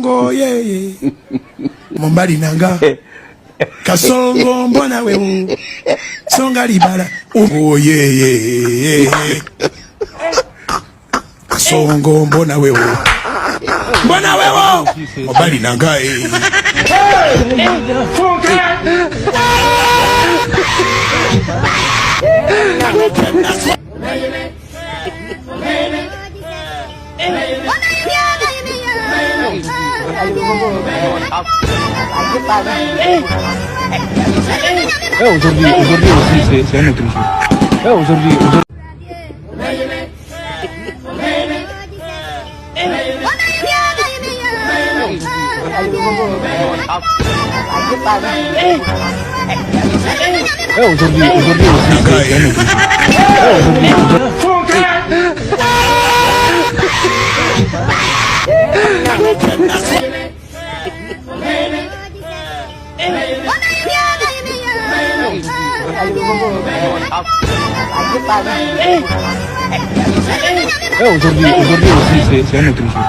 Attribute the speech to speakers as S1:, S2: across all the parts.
S1: Kasongo ye Mombali nanga Kasongo mbona wewe Songa libala oh ye Kasongo mbona wewe Mombali nanga
S2: aujourd'hui aussi c'est un autre jour. Aujourd'hui aussi c'est un autre aujourd'hui aussi c'est un autre jour.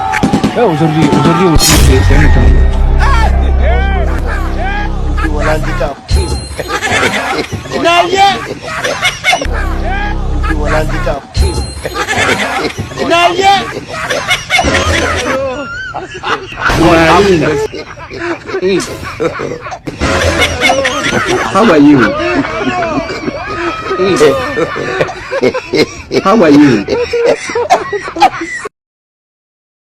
S2: Aujourd'hui aussi c'est un autre jour.
S3: How are you? How are you?